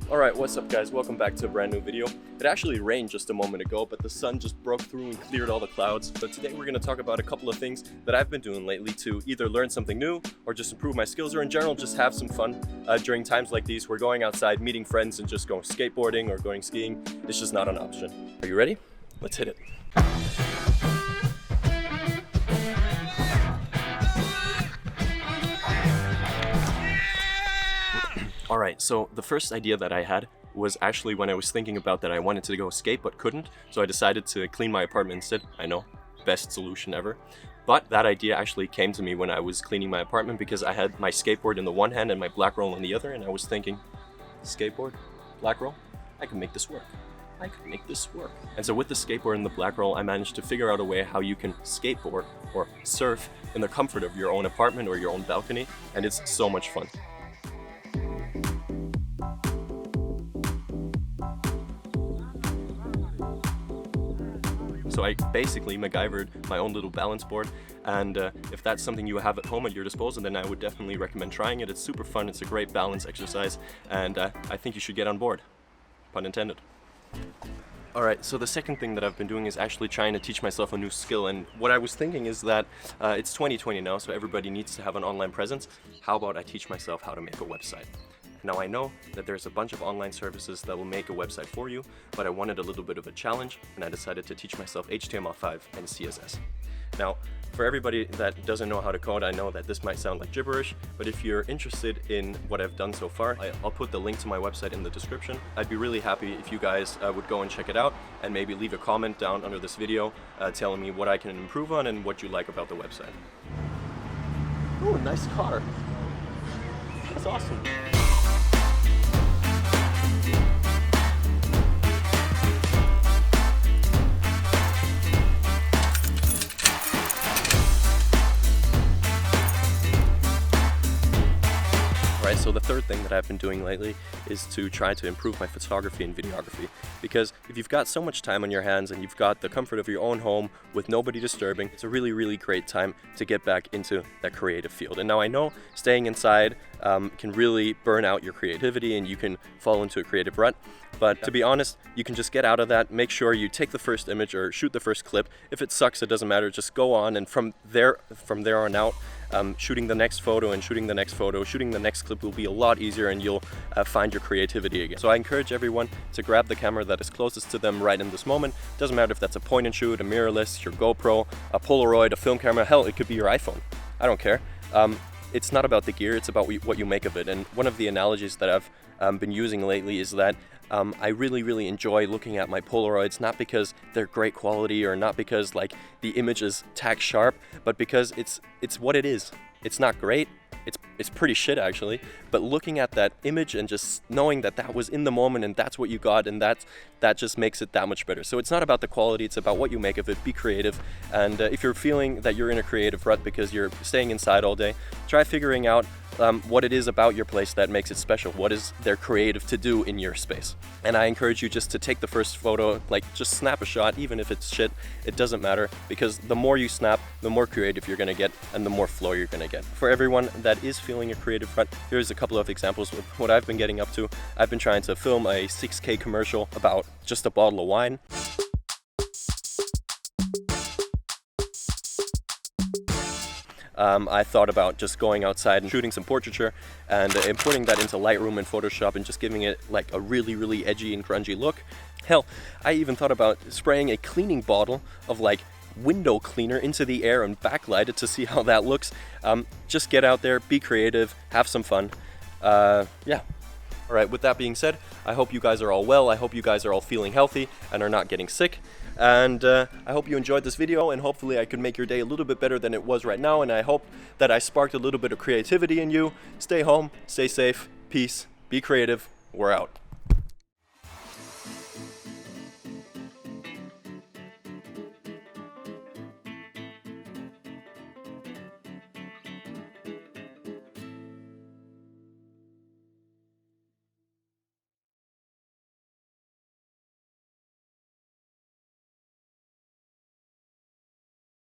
Alright, what's up guys? Welcome back to a brand new video. It actually rained just a moment ago, but the sun just broke through and cleared all the clouds. So today we're going to talk about a couple of things that I've been doing lately to either learn something new or just improve my skills, or in general just have some fun during times like these. We're going outside, meeting friends, and just going skateboarding or going skiing. It's just not an option. Are you ready? Let's hit it. Alright, so the first idea that I had was actually when I was thinking about that I wanted to go skate but couldn't, so I decided to clean my apartment instead. I know, best solution ever. But that idea actually came to me when I was cleaning my apartment because I had my skateboard in the one hand and my black roll in the other, and I was thinking, skateboard, black roll, I can make this work. I can make this work. And so with the skateboard and the black roll, I managed to figure out a way how you can skateboard or surf in the comfort of your own apartment or your own balcony, and it's so much fun. So I basically MacGyvered my own little balance board, and if that's something you have at home at your disposal, then I would definitely recommend trying it. It's super fun, it's a great balance exercise, and I think you should get on board. Pun intended. Alright, so the second thing that I've been doing is actually trying to teach myself a new skill, and what I was thinking is that it's 2020 now, so everybody needs to have an online presence. How about I teach myself how to make a website? Now I know that there's a bunch of online services that will make a website for you, but I wanted a little bit of a challenge, and I decided to teach myself HTML5 and CSS. Now, for everybody that doesn't know how to code, I know that this might sound like gibberish, but if you're interested in what I've done so far, I'll put the link to my website in the description. I'd be really happy if you guys would go and check it out, and maybe leave a comment down under this video telling me what I can improve on and what you like about the website. Oh, nice car. That's awesome. Right, so the third thing that I've been doing lately is to try to improve my photography and videography, because if you've got so much time on your hands and you've got the comfort of your own home with nobody disturbing, it's a really great time to get back into that creative field. And now I know staying inside can really burn out your creativity and you can fall into a creative rut, but to be honest, you can just get out of that. Make sure you take the first image or shoot the first clip. If it sucks, it doesn't matter, just go on, and from there on out, shooting the next photo and shooting the next photo, shooting the next clip will be a lot easier, and you'll find your creativity again. So I encourage everyone to grab the camera that is closest to them right in this moment. Doesn't matter if that's a point and shoot, a mirrorless, your GoPro, a Polaroid, a film camera, hell, it could be your iPhone. I don't care. It's not about the gear, it's about what you make of it. And one of the analogies that I've been using lately is that I really enjoy looking at my Polaroids, not because they're great quality or not because like the image is tack sharp, but because it's what it is. It's not great, it's pretty shit actually, but looking at that image and just knowing that that was in the moment and that's what you got, and that just makes it that much better. So it's not about the quality, it's about what you make of it. Be creative, and if you're feeling that you're in a creative rut because you're staying inside all day, try figuring out what it is about your place that makes it special. What is there creative to do in your space? And I encourage you just to take the first photo, like just snap a shot, even if it's shit, it doesn't matter, because the more you snap, the more creative you're gonna get and the more flow you're gonna get. For everyone that is feeling a creative rut, here's a couple of examples of what I've been getting up to. I've been trying to film a 6K commercial about just a bottle of wine. I thought about just going outside and shooting some portraiture and importing that into Lightroom and Photoshop and just giving it like a really edgy and grungy look. Hell, I even thought about spraying a cleaning bottle of like window cleaner into the air and backlight it to see how that looks. Just get out there, be creative, have some fun. Yeah. Alright, with that being said, I hope you guys are all well, I hope you guys are all feeling healthy and are not getting sick, and I hope you enjoyed this video, and hopefully I could make your day a little bit better than it was right now, and I hope that I sparked a little bit of creativity in you. Stay home, stay safe, peace, be creative, we're out.